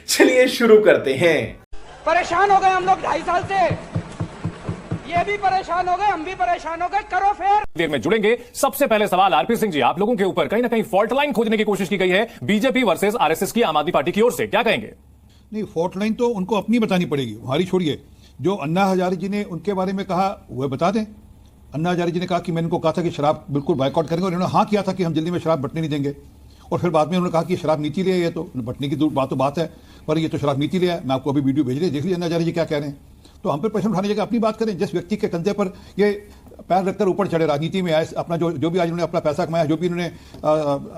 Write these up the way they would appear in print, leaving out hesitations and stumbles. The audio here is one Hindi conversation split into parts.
चलिए शुरू करते हैं। परेशान हो गए हम लोग 2.5 साल से, ये भी परेशान हो गए, हम भी परेशान हो गए, करो फिर। देर में जुड़ेंगे। सबसे पहले सवाल आरपी सिंह जी, आप लोगों के ऊपर कहीं ना कहीं फॉल्ट लाइन खोजने की कोशिश की गई है बीजेपी वर्सेस आरएसएस की आम आदमी पार्टी की ओर से, क्या कहेंगे? नहीं, फॉल्ट लाइन तो उनको अपनी बतानी पड़ेगी, हमारी छोड़िए। जो अन्ना हजारे जी ने उनके बारे में कहा वह बता दें। अन्ना हजारे जी ने कहा कि मैंने उनको कहा था कि शराब बिल्कुल बायकॉट करेंगे, और उन्होंने हाँ किया था कि हम दिल्ली में शराब बंटने नहीं देंगे, और फिर बाद में उन्होंने कहा कि शराब नीति ले, ये तो बंटने की बात तो बात है, पर ये तो शराब नीति ले है। मैं आपको अभी वीडियो भेज रही, देख लीजिए अन्ना हजारे जी क्या कह रहे हैं। तो हम पर प्रश्न उठाने जगह अपनी बात करें। जिस व्यक्ति के कंधे पर ये पैर रखकर ऊपर चढ़े, राजनीति में आए, अपना जो भी आज उन्होंने अपना पैसा कमाया, जो भी उन्होंने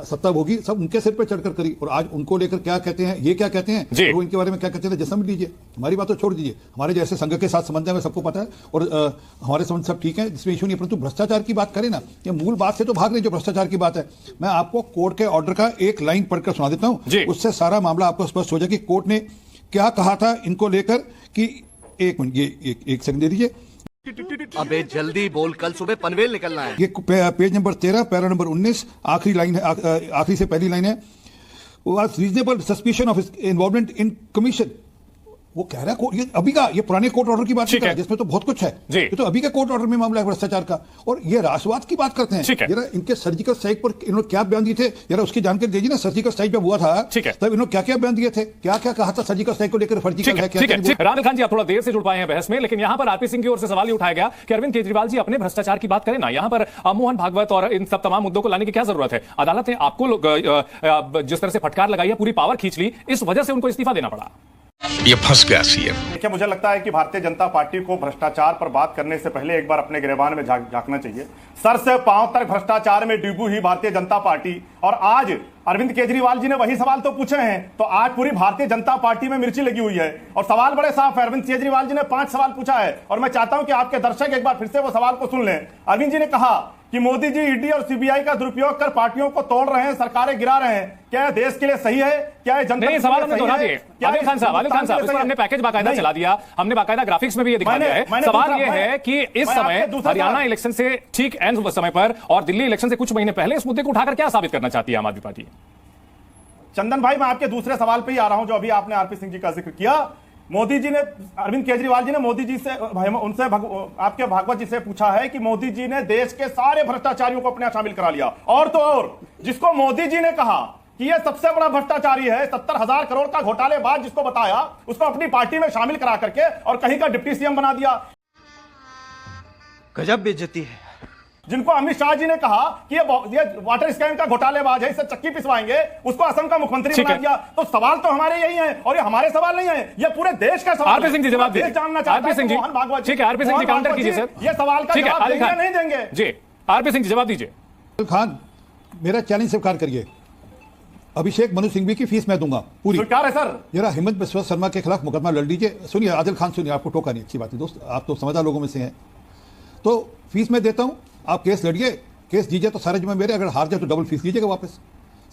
सत्ता भोगी, सब उनके सिर पर चढ़कर करी, और आज उनको लेकर क्या कहते हैं, ये क्या कहते हैं, वो इनके बारे में क्या कहते हैं, जैसा समझ लीजिए। हमारी बात तो छोड़ दीजिए, हमारे जैसे संघ के साथ संबंध है, सबको पता है, और हमारे संबंध सब ठीक है, इसमें इशू नहीं। परंतु भ्रष्टाचार की बात करें ना, ये मूल बात से तो भाग रहे, जो भ्रष्टाचार की बात है। मैं आपको कोर्ट के ऑर्डर का एक लाइन पढ़कर सुना देता हूं, उससे सारा मामला आपको स्पष्ट हो जाए कि कोर्ट ने क्या कहा था इनको लेकर। कि एक मिनट, ये एक सेकंड दे दीजिए। अबे जल्दी बोल, कल सुबह पनवेल निकलना है। ये पेज नंबर 13 पैरा नंबर 19 आखिरी लाइन है, आखिरी से पहली लाइन है। Reasonable suspicion of involvement in commission. वो कह रहा है, ये अभी का, ये पुराने कोर्ट ऑर्डर की बात नहीं कर रहा है, जिसमें तो बहुत कुछ है। ये तो अभी का कोर्ट ऑर्डर में मामला है भ्रष्टाचार का, और ये राष्ट्रवाद की बात करते हैं। जरा इनके सर्जिकल स्ट्राइक पर इन्होंने क्या बयान दिए थे, जरा उसकी जानकारी दीजिए ना। सर्जिकल स्ट्राइक जब हुआ था तब इन्होंने क्या क्या बयान दिए थे, क्या क्या कहा था सर्जिकल स्ट्राइक को लेकर, फर्जी है क्या? राहुल खान जी, आप थोड़ा देर से जुड़ पाए हैं बहस में, लेकिन यहां पर आरपी सिंह की ओर से सवाल ये उठाया गया कि अरविंद केजरीवाल जी अपने भ्रष्टाचार की बात करें ना, यहां पर मोहन भागवत और इन सब तमाम मुद्दों को लाने की क्या जरूरत है? अदालत ने आपको जिस तरह से फटकार लगाई है, पूरी पावर खींच ली, इस वजह से उनको इस्तीफा देना पड़ा। ये फंस गया सीएम। देखिए, मुझे लगता है कि भारतीय जनता पार्टी को भ्रष्टाचार पर बात करने से पहले एक बार अपने गिरेबान में झांकना चाहिए। सर से पांव तक भ्रष्टाचार में डूबी हुई भारतीय जनता पार्टी, और आज अरविंद केजरीवाल जी ने वही सवाल तो पूछे हैं, तो आज पूरी भारतीय जनता पार्टी में मिर्ची लगी हुई है। और सवाल बड़े साफ है, अरविंद केजरीवाल जी ने 5 सवाल पूछा है, और मैं चाहता हूं कि आपके दर्शक एक बार फिर से वो सवाल को सुन लें। अरविंद जी ने कहा कि मोदी जी ईडी और सीबीआई का दुरुपयोग कर पार्टियों को तोड़ रहे हैं, सरकारें गिरा रहे हैं, क्या यह देश के लिए सही है? क्या ये जनता? नहीं, सवाल हमने दोहरा दिए। आदिल खान साहब, इस पर हमने पैकेज बाकायदा चला दिया, हमने बाकायदा ग्राफिक्स में भी ये दिखा दिया है। सवाल ये है कि इस समय हरियाणा इलेक्शन से ठीक एंड समय पर और दिल्ली इलेक्शन से कुछ महीने पहले इस मुद्दे को उठाकर क्या साबित करना चाहती है आम आदमी पार्टी? चंदन भाई, मैं आपके दूसरे सवाल पे ही आ रहा हूं, जो अभी आपने आरपी सिंह जी का जिक्र किया। मोदी जी ने, अरविंद केजरीवाल जी ने मोदी जी से, उनसे आपके भागवत जी से पूछा है कि मोदी जी ने देश के सारे भ्रष्टाचारियों को अपने शामिल करा लिया, और तो और जिसको मोदी जी ने कहा कि यह सबसे बड़ा भ्रष्टाचारी है, 70,000 करोड़ का घोटालेबाज जिसको बताया, उसको अपनी पार्टी में शामिल करा करके और कहीं का डिप्टी सीएम बना दिया। गजब बेइज्जती है। जिनको अमित शाह जी ने कहा कि ये वाटर स्कैम का घोटालेबाज है, इससे चक्की पिसवाएंगे, उसको असम का मुख्यमंत्री बना दिया। तो सवाल तो हमारे यही हैं, और ये हमारे सवाल नहीं है, ये पूरे देश का सवाल है। आरपी सिंह जी जवाब दीजिए। जानना चाहता है मोहन भागवत जी। ठीक है, आरपी सिंह जी काउंटर कीजिए सर। ये सवाल का जवाब देंगे नहीं देंगे? जी, आरपी सिंह जी जवाब दीजिए। खान, मेरा चैलेंज स्वीकार करिए, अभिषेक मनु सिंघवी की फीस मैं दूंगा पूरी। स्वीकार है सर। जरा हिम्मत बिस्वा शर्मा के खिलाफ मुकदमा लड़ लीजिए। सुनिए आदिल खान, सुनिए, आपको टोका नहीं, अच्छी बात है दोस्त, आप तो समझदार लोगों में से हैं। तो फीस मैं देता हूं, आप केस लड़िए, केस दीजिए तो सारे जिम्मे मेरे, अगर हार जाए तो डबल फीस लीजिएगा वापस।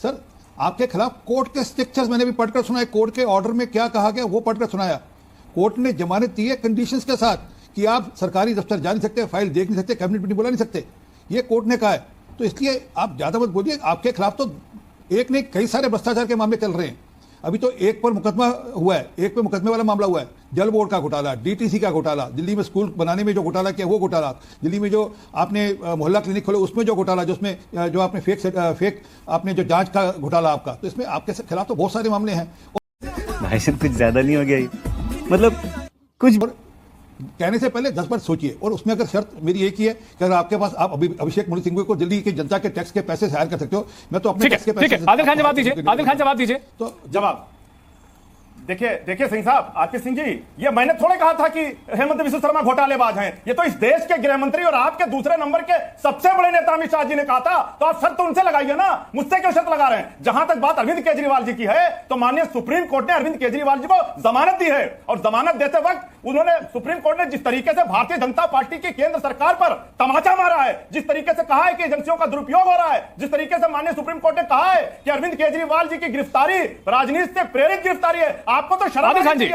सर, आपके खिलाफ कोर्ट के स्ट्रिक्चर्स मैंने भी पढ़कर सुनाया, कोर्ट के ऑर्डर में क्या कहा गया वो पढ़कर सुनाया। कोर्ट ने जमानत दी है कंडीशंस के साथ कि आप सरकारी दफ्तर जा नहीं सकते, फाइल देख नहीं सकते, कैबिनेट मीटिंग बुला नहीं सकते, ये कोर्ट ने कहा है। तो इसलिए आप ज्यादा मत बोलिए। आपके खिलाफ तो एक नहीं कई सारे भ्रष्टाचार के मामले चल रहे हैं। अभी तो एक पर मुकदमा हुआ है, एक पे मुकदमे वाला मामला हुआ है, जल बोर्ड का घोटाला, डीटीसी का घोटाला, दिल्ली में स्कूल बनाने में जो घोटाला किया वो घोटाला, दिल्ली में जो आपने मोहल्ला क्लिनिक खोले उसमें जो घोटाला, जो उसमें जो आपने फेक आपने जो जांच का घोटाला आपका, तो इसमें आपके खिलाफ तो बहुत सारे मामले हैं। भाई साहब, कुछ ज्यादा नहीं हो गया ये? मतलब कुछ कहने से पहले 10 बार सोचिए। और उसमें अगर शर्त मेरी एक ही है कि अगर आपके पास, आप अभिषेक मनु सिंघवी को दिल्ली की जनता के टैक्स के पैसे से हायर कर सकते हो, मैं तो अपने टैक्स के पैसे। आदिल खान जवाब दीजिए, आदिल खान जवाब दीजिए। तो जवाब देखिए सिंह साहब, आरपी सिंह जी, ये मैंने थोड़े कहा था कि हेमंत बिस्वा शर्मा घोटालेबाज हैं। ये तो इस देश के गृह मंत्री और आपके दूसरे नंबर के सबसे बड़े नेता अमित शाह जी ने कहा था। तो आप शर्त उनसे लगाइए ना, मुझसे क्यों शर्त लगा रहे हैं? जहां तक बात अरविंद केजरीवाल जी की है, तो माननीय सुप्रीम कोर्ट ने अरविंद केजरीवाल जी को जमानत दी है, और जमानत देते वक्त उन्होंने, सुप्रीम कोर्ट ने जिस तरीके से भारतीय जनता पार्टी की केंद्र सरकार पर तमाचा मारा है, जिस तरीके से कहा है कि एजेंसियों का दुरुपयोग हो रहा है, जिस तरीके से माननीय सुप्रीम कोर्ट ने कहा है कि अरविंद केजरीवाल जी की गिरफ्तारी राजनीति से प्रेरित गिरफ्तारी है, आपको तो शर्म आदिल खान जी,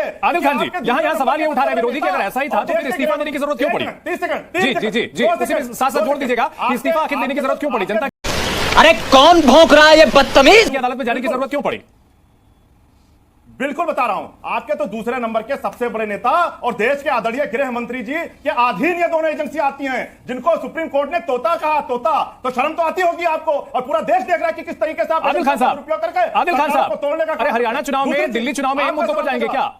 यहाँ सवाल ये उठा रहे हैं विरोधी कि अगर ऐसा ही था तो फिर इस्तीफा देने की जरूरत क्यों पड़ी? 30 सेकंड। जी जी जी जी, साथ साथ जोड़ दीजिएगा, इस्तीफा आखिर देने की जरूरत क्यों पड़ी? जनता, अरे कौन भौंक रहा है ये बदतमीज? अदालत में जाने की जरूरत क्यों पड़ी? बिल्कुल बता रहा हूं, आपके तो दूसरे नंबर के सबसे बड़े नेता और देश के आदरणीय गृह मंत्री जी के अधीन ये दोनों एजेंसी आती हैं, जिनको सुप्रीम कोर्ट ने तोता कहा, तोता। तो शर्म तो आती होगी आपको, और पूरा देश देख रहा है कि किस तरीके से आप आदिल खान साहब, उपयोग करके आदिल खान सरकार को तोड़ने का साहब, अरे हरियाणा चुनाव में, दिल्ली चुनाव में इन मुद्दों पर जाएंगे क्या?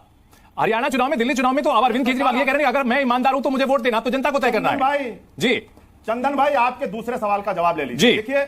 हरियाणा चुनाव में, दिल्ली चुनाव में तो अरविंद केजरीवाल ये कह रहे हैं अगर मैं ईमानदार हूं तो मुझे वोट देना, तो जनता को तय करना है। भाई जी चंदन भाई, आपके दूसरे सवाल का जवाब ले लीजिए। देखिए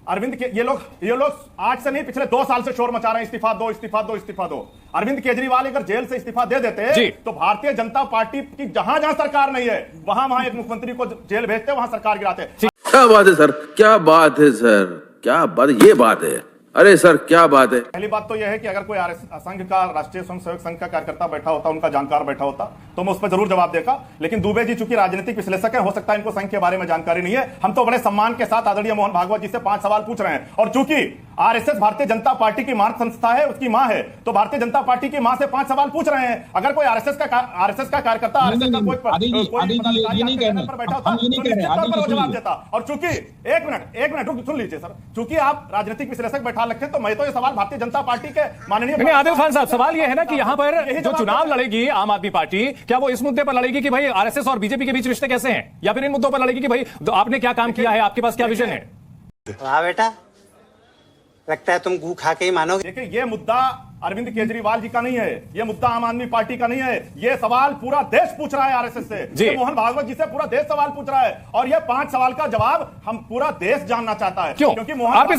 अरविंद के ये लोग आज से नहीं, पिछले 2 साल से शोर मचा रहे हैं, इस्तीफा दो, इस्तीफा दो, इस्तीफा दो। अरविंद केजरीवाल अगर जेल से इस्तीफा दे देते तो भारतीय जनता पार्टी की जहां जहां सरकार नहीं है वहां एक मुख्यमंत्री को जेल भेजते, वहां सरकार गिराते। क्या बात है सर, क्या बात है सर, क्या बात, ये बात है। अरे सर क्या बात है। पहली बात तो यह है कि अगर कोई संघ का, राष्ट्रीय स्वयंसेवक संघ का कार्यकर्ता बैठा होता, उनका जानकार बैठा होता, तो मैं उस पर जरूर जवाब देगा। लेकिन दुबे जी चूंकि राजनीतिक विश्लेषक है, हो सकता है इनको संघ के बारे में जानकारी नहीं है। हम तो बड़े सम्मान के साथ आदरणीय मोहन भागवत जी से 5 सवाल पूछ रहे हैं, और चूंकि आरएसएस भारतीय जनता पार्टी की मातृ संस्था है, उसकी मां है, तो भारतीय जनता पार्टी की मां से 5 सवाल पूछ रहे हैं। अगर कोई आरएसएस का कार्यकर्ता, आरएसएस का कोई बैठा होता तो निश्चित तौर पर वो जवाब देता। और चूंकि एक मिनट सुन लीजिए सर, चूंकि आप राजनीतिक विश्लेषक बैठा रखे, तो मैं तो ये सवाल भारतीय जनता पार्टी के माननीय आदिल खान साहब, सवाल यह है ना कि यहाँ पर जो चुनाव लड़ेगी आम आदमी पार्टी, क्या वो इस मुद्दे पर लड़ेगी कि भाई आरएसएस और बीजेपी के बीच रिश्ते कैसे हैं, या फिर इन मुद्दों पर लड़ेगी कि भाई आपने क्या काम किया है, आपके पास क्या विजन है? वाह बेटा, लगता है तुम गू खा के ही मानोगे। देखिए ये मुद्दा अरविंद केजरीवाल जी का नहीं है, ये मुद्दा आम आदमी पार्टी का नहीं है, ये सवाल पूरा देश पूछ रहा है आरएसएस से, ये मोहन भागवत जी से पूरा देश सवाल पूछ रहा है, और ये 5 सवाल का जवाब हम पूरा देश जानना चाहता है। क्यों? क्योंकि मोहन आरपी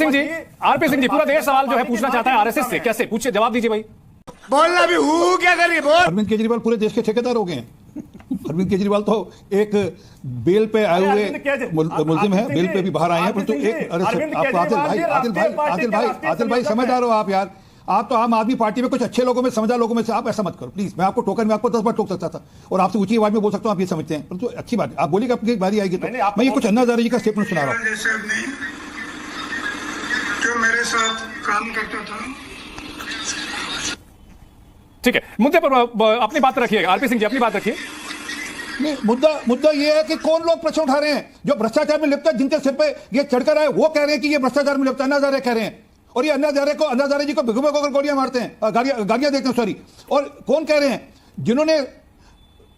सिंह जी पूरा देश सवाल जो है पूछना चाहता है आरएसएस से, कैसे? पूछिए, जवाब दीजिए भाई। बोलना भी हूँ क्या करिए बोल। अरविंद केजरीवाल पूरे देश के ठेकेदार हो गए हैं। अरविंद केजरीवाल तो एक बेल पे आए हुए मुल्जिम है, बेल पे भी बाहर आए हैं, परंतु एक आदिल भाई समझदार हो आप यार, आप तो आम आदमी पार्टी में कुछ अच्छे लोगों में, समझदार लोगों में से, आप ऐसा मत करो प्लीज। मैं आपको टोकन में आपको 10 बार टोक सकता था और आपसे ऊंची आवाज में बोल सकता हूं, आप ये समझते हैं, परंतु अच्छी बात है, आप बोलिए आपकी बारी आएगी तो। मैं ये कुछ अन्ना हजारे जी का स्टेटमेंट सुना रहा हूं। जो मेरे साथ काम करता था। ठीक है, मुद्दे पर अपनी बात रखिए आरपी सिंह जी, अपनी बात रखिए। नहीं, मुद्दा ये है कि कौन लोग प्रश्न उठा रहे हैं जो भ्रष्टाचार में लिप्त है, जिनके सिर पे ये चढ़कर आए, वो कह रहे हैं कि ये भ्रष्टाचार में लिप्त है, अन्ना हजारे कह रहे हैं, और ये अन्ना हजारे जी को भिगो भिगो कर गोलियां मारते हैं, गालियां देते हैं, सॉरी। और कौन कह रहे हैं? जिन्होंने,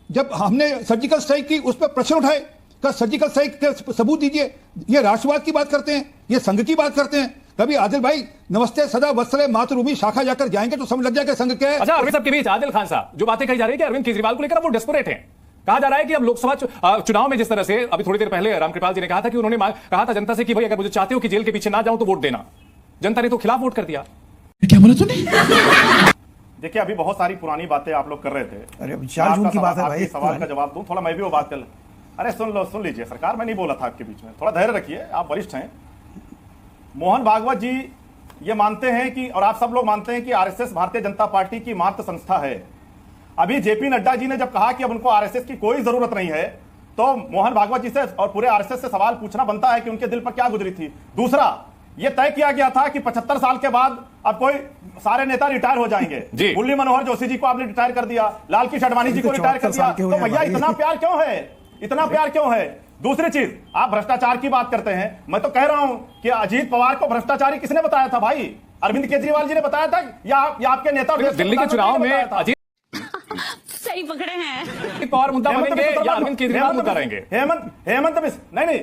जब हमने सर्जिकल स्ट्राइक की उस पर प्रश्न उठाए, का सर्जिकल स्ट्राइक के सबूत दीजिए। ये राष्ट्रवाद की बात करते हैं, ये संघ की बात करते हैं। कभी आदिल भाई नमस्ते सदा वत्सले मातृभूमि शाखा जाकर जाएंगे तो समझ लग जाएगा संघ क्या है। अच्छा, अरविंद साहब के बीच आदिल खान साहब, जो बातें कही जा रही है कि अरविंद केजरीवाल को लेकर वो डेस्परेट हैं। कहा जा रहा है कि अब लोकसभा चुनाव में जिस तरह से अभी थोड़ी देर पहले रामकृपाल जी ने कहा था कि उन्होंने कहा था जनता से कि भाई अगर मुझे चाहते हो कि जेल के पीछे ना जाऊं तो वोट देना, जनता ने तो खिलाफ वोट कर दिया। क्या बोला तूने? देखिए अभी बहुत सारी पुरानी बातें आप लोग कर रहे थे। अरे 4 जून की बात है भाई, सवाल का जवाब दूं, थोड़ा मैं भी वो बात कर। अरे सुन लीजिए सरकार, मैं नहीं बोला था आपके बीच में, थोड़ा धैर्य रखिए, आप वरिष्ठ हैं। मोहन भागवत जी ये मानते हैं कि, और आप सब लोग मानते हैं कि आरएसएस भारतीय जनता पार्टी की मातृ संस्था है। अभी जेपी नड्डा जी ने जब कहा कि अब उनको आरएसएस की कोई जरूरत नहीं है, तो मोहन भागवत जी से और पूरे आरएसएस से सवाल पूछना बनता है कि उनके दिल पर क्या गुजरी थी। दूसरा, यह तय किया गया था कि 75 साल के बाद अब कोई सारे नेता रिटायर हो जाएंगे। मुरली मनोहर जोशी जी को आपने रिटायर कर दिया, लाल कृष्ण आडवाणी जी को रिटायर कर दिया, तो भैया इतना प्यार क्यों है, इतना प्यार क्यों है? दूसरी चीज, आप भ्रष्टाचार की बात करते हैं, मैं तो कह रहा हूं कि अजीत पवार को भ्रष्टाचारी किसने बताया था भाई? अरविंद केजरीवाल जी ने बताया था या आपके नेता? दिल्ली के चुनाव में अजीत सही पकड़े हैं। पवार मुद्दा बनेंगे या अरविंद केजरीवाल मुद्दा रहेंगे? हेमंत नहीं,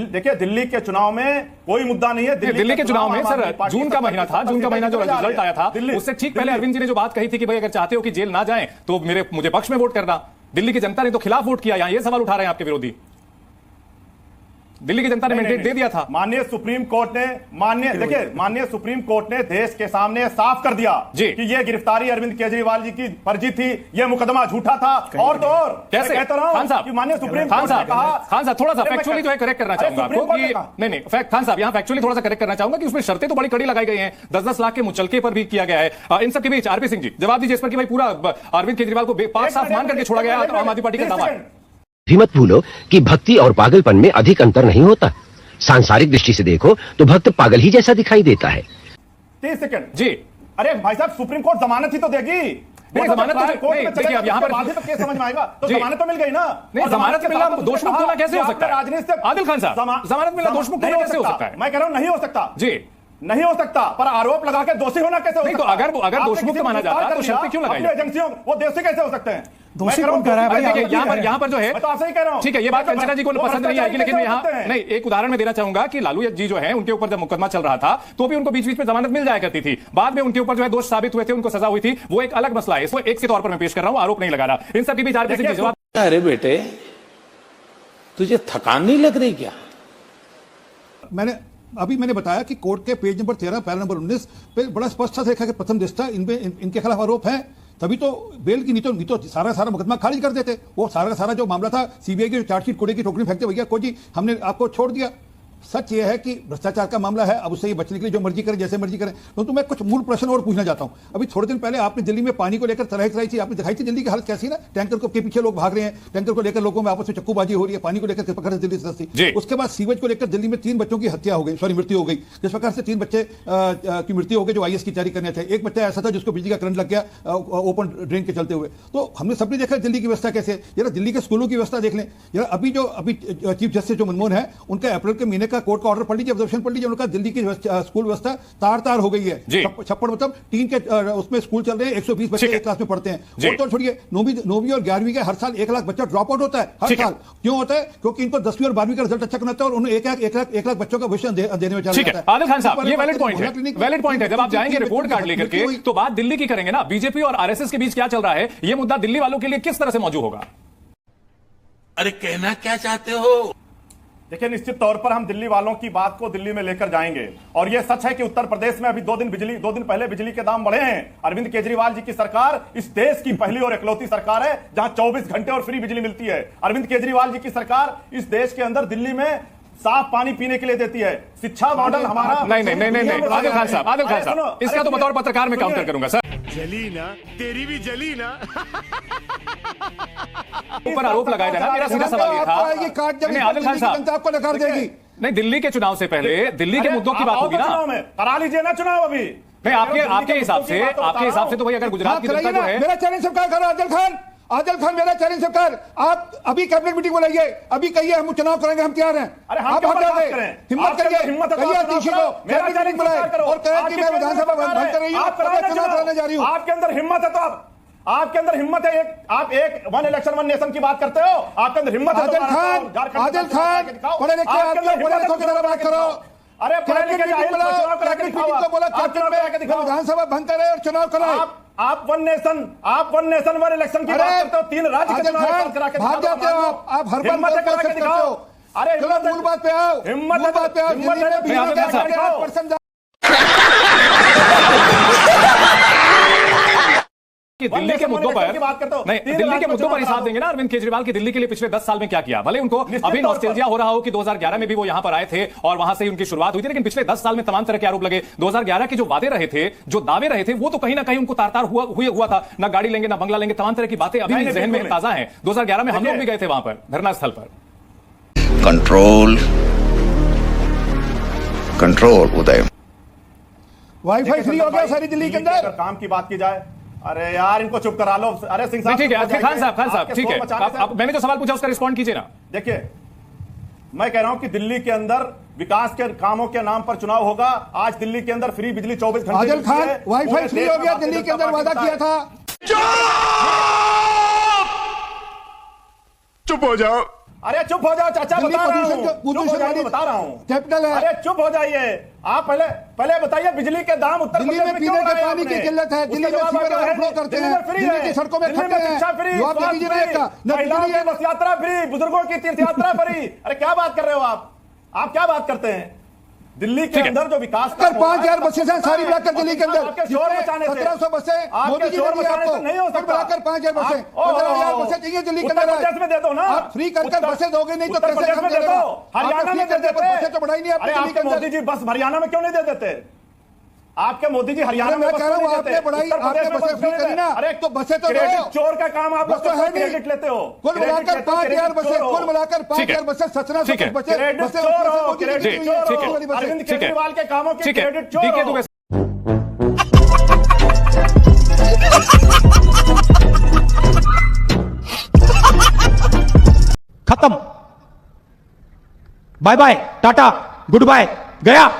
देखिए दिल्ली के चुनाव में कोई मुद्दा नहीं है। दिल्ली के चुनाव में सर जून का महीना था, जून का महीना जो रिजल्ट आया था उससे ठीक पहले अरविंद जी ने जो बात कही थी कि भाई अगर चाहते हो कि जेल ना जाए तो मुझे पक्ष में वोट करना। दिल्ली की जनता ने तो खिलाफ वोट किया, यहां ये सवाल उठा रहे हैं आपके विरोधी। दिल्ली की जनता ने मैंडेट दे दिया था। माननीय सुप्रीम कोर्ट ने देश के सामने साफ कर दिया कि ये गिरफ्तारी अरविंद केजरीवाल जी की फर्जी थी, ये मुकदमा झूठा था। और तो और कैसे कहता रहा हूं कि माननीय सुप्रीम कोर्ट ने कहा, खान साहब थोड़ा सा फैक्चुअली जो है करेक्ट करना चाहूंगा आपको कि नहीं खान साहब यहां फैक्चुअली थोड़ा सा करेक्ट करना चाहूंगा कि उसमें शर्तें तो बड़ी कड़ी लगाई गई हैं, 10-10 लाख के मुचलके पर भी किया गया है। इन सब के बीच आरपी सिंह जी जवाब दीजिए इस पर कि भाई पूरा अरविंद केजरीवाल को पाक साफ मान करके छोड़ा गया आम आदमी पार्टी का दावा है। भी मत भूलो कि भक्ति और पागलपन में अधिक अंतर नहीं होता। सांसारिक दृष्टि से देखो तो भक्त पागल ही जैसा दिखाई देता है। 30 सेकंड जी। अरे भाई साहब, सुप्रीम कोर्ट जमानत ही तो देगी। जमानत देखिए अब यहाँ पर तो केस समझ में आएगा, तो जमानत तो मिल गई ना। नहीं, जमानत मिलना दोष मुक्त होना कैसे हो सकता है? राजनीति आदिल खान साहब, जमानत मिलना दोष मुक्त होना कैसे हो सकता है? मैं कह रहा हूं नहीं हो सकता जी। नहीं हो सकता, पर आरोप लगा के दोषी होना कैसे हो नहीं, तो सकता? अगर आपने दोषी मुक्त किसी माना गिरफ्तार जाता कर तो लिया, शर्तें क्यों लगाई अपनी एजेंसियों, वो दोषी कैसे हो सकते हैं? दोषी मैं कह रहा कौन कह रहा है भाई? हूं, देखिए, यहाँ पर जो है, मैं तो आपसे ही कह रहा हूं। ठीक है, ये बात तो कंचना जी को पसंद नहीं आएगी, लेकिन यहाँ नहीं, एक उदाहरण में देना चाहूंगा कि लालू जी जो है उनके ऊपर जब मुकदमा चल रहा था तो भी उनको बीच बीच में जमानत मिल जाया करती थी, बाद में उनके ऊपर जो है दोष साबित हुए थे, उनको सजा हुई थी, वो एक अलग मसला है। इसको एक के तौर पर मैं पेश कर रहा हूं, आरोप नहीं लगा रहा। इन सब के बीच आरपी सिंह जवाब, अरे बेटे तुझे थकान नहीं लग रही क्या? मैंने बताया कि कोर्ट के पेज नंबर 13 पैरा नंबर 19 पे बड़ा स्पष्ट था देखा कि प्रथम दृष्टया इनके खिलाफ आरोप है, तभी तो बेल की नहीं तो सारा मुकदमा खारिज कर देते। वो सारा जो मामला था सीबीआई की चार्जशीट कूड़े की टोकरी फेंकते भैया को जी हमने आपको छोड़ दिया। सच ये है कि भ्रष्टाचार का मामला है, अब उससे ये बचने के लिए जो मर्जी करें जैसे मर्जी करें। तो मैं कुछ मूल प्रश्न और पूछना चाहता हूं। अभी थोड़े दिन पहले आपने दिल्ली में पानी को लेकर तरह थी, आपने दिखाई थी दिल्ली की हालत कैसी ना, टैंकर के पीछे लोग भाग रहे हैं, टैंकर को लेकर लोगों में आपस में चक्कूबाजी हो रही है, पानी को लेकर किस प्रकार से दिल्ली सस्ती। उसके बाद सीवेज को लेकर दिल्ली में 3 बच्चों की हत्या हो गई, मृत्यु हो गई। जिस प्रकार से 3 बच्चे की मृत्यु हो गई जो IAS की तैयारी करने थे। एक बच्चा ऐसा था जिसको बिजली का करंट लग गया ओपन ड्रेन के चलते हुए। तो हमने सबने देखा दिल्ली की व्यवस्था कैसे है। जरा दिल्ली के स्कूलों की व्यवस्था देख लें। जरा अभी चीफ जस्टिस जो मनमोहन है उनका अप्रैल के महीने का कोर्ट का ऑर्डर पढ़ लीजिए, ऑब्जर्वेशन पढ़ लीजिए। उनका दिल्ली की स्कूल व्यवस्था तार हो गई है। छप्पड़ मतलब 3 के उसमें स्कूल चल रहे हैं, 120 बच्चे एक क्लास में पढ़ते हैं। और तो छोड़िए 9वीं और 11वीं के हर साल 1 लाख बच्चा ड्रॉप आउट होता है हर साल। क्यों होता है? क्योंकि इनको 10वीं और 12वीं का रिजल्ट अच्छा करना होता है और उन्हें 1 लाख बच्चों का भविष्य देने में चला जाता है। आदिल खान साहब, ये वैलिड पॉइंट है। जब आप जाएंगे रिपोर्ट कार्ड लेकर के तो बात दिल्ली की करेंगे ना, बीजेपी और RSS के बीच क्या चल रहा है, ये मुद्दा दिल्ली वालों के लिए किस तरह से मौजूद होगा? अरे कहना क्या चाहते हो? देखिए, निश्चित तौर पर हम दिल्ली वालों की बात को दिल्ली में लेकर जाएंगे। और यह सच है कि उत्तर प्रदेश में अभी 2 दिन पहले बिजली के दाम बढ़े हैं। अरविंद केजरीवाल जी की सरकार इस देश की पहली और इकलौती सरकार है जहां 24 घंटे और फ्री बिजली मिलती है। अरविंद केजरीवाल जी की सरकार इस देश के अंदर दिल्ली में साफ पानी पीने के लिए देती है। शिक्षा मॉडल हमारा नहीं आदिल खान साहब, इसका तो बतौर पत्रकार में काउंटर करूंगा सर। जली ना, तेरी भी जली ना। ऊपर आरोप लगाया जाना, मेरा सीधा सवाल ये था। आदिल खान साहब आपको नकार देगी। नहीं, दिल्ली के चुनाव से पहले दिल्ली के मुद्दों की बात होगी ना, करा लीजिए ना चुनाव। अभी नहीं, आपके हिसाब से तो भाई अगर गुजरात की जनता जो है, मेरा चैलेंज स्वीकार करो आदिल खान मेरा चैलेंज स्वीकार। आप अभी कैबिनेट मीटिंग बुलाइए, अभी कहिए हम चुनाव करेंगे, हम तैयार हैं। अरे आप हिम्मत करिए, कहिए अतीशी को कैबिनेट मीटिंग बुलाए और कहे कि मैं विधानसभा बंद कर रही हूं, चुनाव कराने जा रही हूं। आपके अंदर हिम्मत है तो आपके अंदर हिम्मत है। आप एक 1 इलेक्शन 1 नेशन की बात करते हो, आपके अंदर हिम्मत है। आदिल खान पढ़े लिखे आदमी, पढ़े लिखों की तरह बात करो। अरे पढ़े लिखे विधानसभा भंग करे और चुनाव कराए। आप 1 नेशन 1 इलेक्शन की बात करते हो, 3 राज्य के चुनाव करा के भाग जाते हो आप हर बार हिम्मत करा के दिखाओ। अरे मूल बात पे आओ, हिम्मत पे आओ। कि दिल्ली के मुद्दों पर नहीं, दिल्ली के मुद्दों पर हिसाब देंगे ना अरविंद केजरीवाल की दिल्ली के लिए पिछले 10 साल में क्या किया। भले उनको अभी नॉस्टैल्जिया हो रहा हो कि 2011 में भी वो यहां पर आए थे और वहां से ही उनकी शुरुआत हुई थी, लेकिन पिछले 10 साल में तमाम तरह के आरोप लगे। 2011 के जो वादे रहे थे, जो दावे रहे थे, वो तो कहीं ना कहीं उनको तार हुआ था। ना गाड़ी लेंगे, ना बंगला लेंगे, तमाम तरह की बातें अभी भी जहन में ताजा हैं। 2011 में हम लोग भी गए थे वहां पर धरना स्थल पर। कंट्रोल उदय, वाईफाई फ्री हो गया सारी दिल्ली के अंदर। काम की बात की जाए, अरे यार इनको चुप करा लो। अरे सिंह साहब ठीक है, खान साहब ठीक है, मैंने जो सवाल पूछा उसका रिस्पॉन्ड कीजिए ना। देखिए, मैं कह रहा हूं कि दिल्ली के अंदर विकास के कामों के नाम पर चुनाव होगा। आज दिल्ली के अंदर फ्री बिजली 24 घंटे। आदिल खान वाईफाई फ्री हो गया, दिल्ली के अंदर वादा किया था। चुप हो जाओ। अरे चुप हो जाओ चाचा, बता रहा हूं कैपिटल है। अरे चुप हो जाइए आप। पहले बताइए बिजली के दाम उत्तर दिल्ली में पीने के पानी की किल्लत है, दिल्ली में सीवर ओवरफ्लो करते हैं, दिल्ली की सड़कों में खड्डे हैं, जवाब दे दीजिए ना। महिलाओं की बस यात्रा फ्री, बुजुर्गों की तीर्थ यात्रा फ्री। अरे क्या बात कर रहे हो आप क्या बात करते हैं? दिल्ली के अंदर जो विकास का 5000 बसें हैं सारी मिलाकर दिल्ली के अंदर, 1700 बसें मोदी जी ने आपको नहीं हो सकता। मिलाकर 5000 बसें, 15000 बसें चाहिए दिल्ली के अंदर। प्रदेश में दे दो ना, आप फ्री कर बसें दोगे नहीं तो कैसे काम चलेगा? हरियाणा में दे देते, बसें तो बढ़ाई नहीं आपने दिल्ली के अंदर। मोदी जी बस हरियाणा में क्यों नहीं दे देते? आपके मोदी जी हरियाणा में कह रहा हूं आपने बढ़ाई, आपने बसें फ्री करी ना, तो बसें तो क्रेडिट चोर का काम आप लोग तो क्रेडिट लेते हो। कुल मिलाकर 5000 बसें, कुल मिलाकर 5000 बसें, 1700 बसें अरविंद केजरीवाल के कामों के क्रेडिट चोर। खत्म, bye bye, tata, good bye, गया।